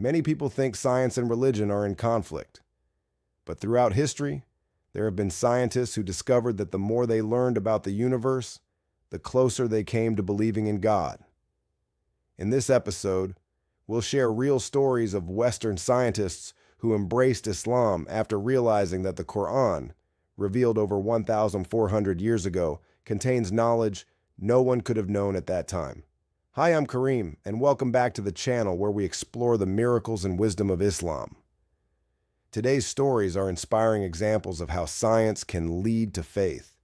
Many people think science and religion are in conflict. But throughout history, there have been scientists who discovered that the more they learned about the universe, the closer they came to believing in God. In this episode, we'll share real stories of Western scientists who embraced Islam after realizing that the Qur'an, revealed over 1,400 years ago, contains knowledge no one could have known at that time. Hi, I'm Kareem, and welcome back to the channel where we explore the miracles and wisdom of Islam. Today's stories are inspiring examples of how science can lead to faith.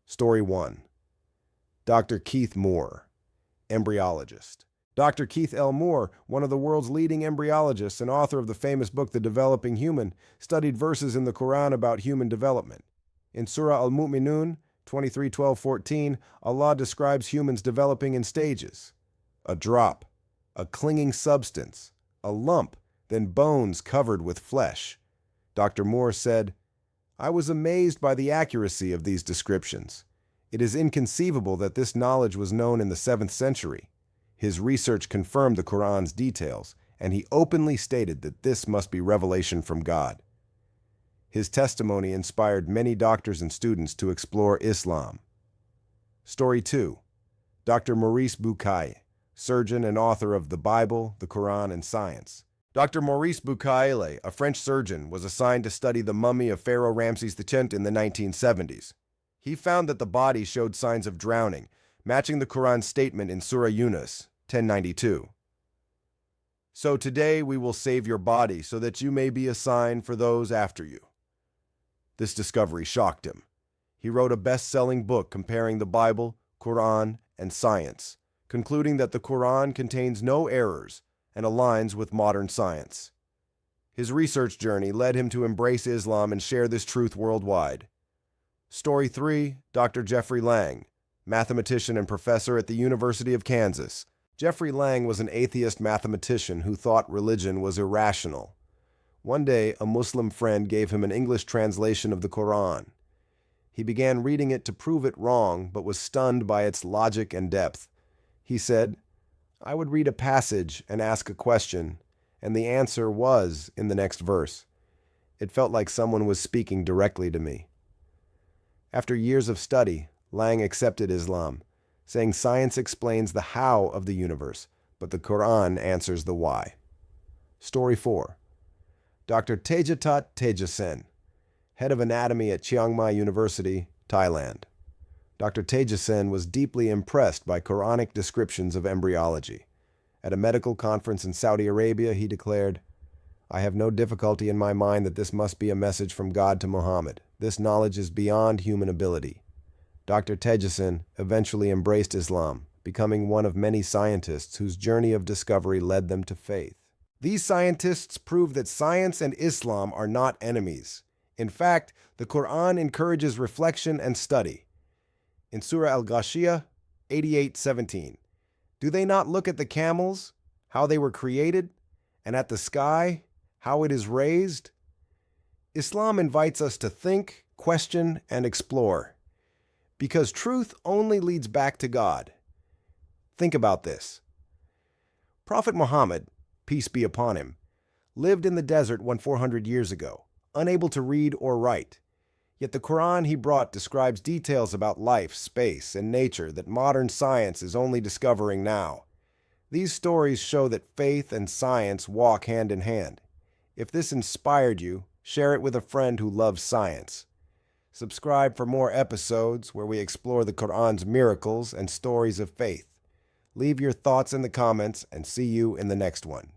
Story 1. Dr. Keith Moore, embryologist. Dr. Keith L. Moore, one of the world's leading embryologists and author of the famous book The Developing Human, studied verses in the Qur'an about human development. In Surah Al-Mu'minun 23:12-14, Allah describes humans developing in stages: a drop, a clinging substance, a lump, then bones covered with flesh. Dr. Moore said, "I was amazed by the accuracy of these descriptions. It is inconceivable that this knowledge was known in the 7th century. His research confirmed the Qur'an's details, and he openly stated that this must be revelation from God." His testimony inspired many doctors and students to explore Islam. Story 2. Dr. Maurice Bucaille, surgeon and author of The Bible, the Qur'an, and Science. Dr. Maurice Bucaille, a French surgeon, was assigned to study the mummy of Pharaoh Ramses X in the 1970s. He found that the body showed signs of drowning, matching the Qur'an's statement in Surah Yunus 1092. "So today we will save your body so that you may be a sign for those after you." This discovery shocked him. He wrote a best-selling book comparing the Bible, Qur'an, and science, concluding that the Qur'an contains no errors and aligns with modern science. His research journey led him to embrace Islam and share this truth worldwide. Story 3. Dr. Jeffrey Lang, mathematician and professor at the University of Kansas. Jeffrey Lang was an atheist mathematician who thought religion was irrational. One day, a Muslim friend gave him an English translation of the Qur'an. He began reading it to prove it wrong, but was stunned by its logic and depth. He said, "I would read a passage and ask a question, and the answer was in the next verse. It felt like someone was speaking directly to me." After years of study, Lang accepted Islam, saying science explains the how of the universe, but the Qur'an answers the why. Story 4. Dr. Tejasen, head of anatomy at Chiang Mai University, Thailand. Dr. Tejasen was deeply impressed by Quranic descriptions of embryology. At a medical conference in Saudi Arabia, he declared, "I have no difficulty in my mind that this must be a message from God to Muhammad. This knowledge is beyond human ability." Dr. Tejasen eventually embraced Islam, becoming one of many scientists whose journey of discovery led them to faith. These scientists prove that science and Islam are not enemies. In fact, the Qur'an encourages reflection and study. In Surah Al-Ghashiyah 88:17, "Do they not look at the camels, how they were created, and at the sky, how it is raised?" Islam invites us to think, question, and explore, because truth only leads back to God. Think about this. Prophet Muhammad, peace be upon him, lived in the desert 1400 years ago, unable to read or write. Yet the Qur'an he brought describes details about life, space, and nature that modern science is only discovering now. These stories show that faith and science walk hand in hand. If this inspired you, share it with a friend who loves science. Subscribe for more episodes where we explore the Qur'an's miracles and stories of faith. Leave your thoughts in the comments and see you in the next one.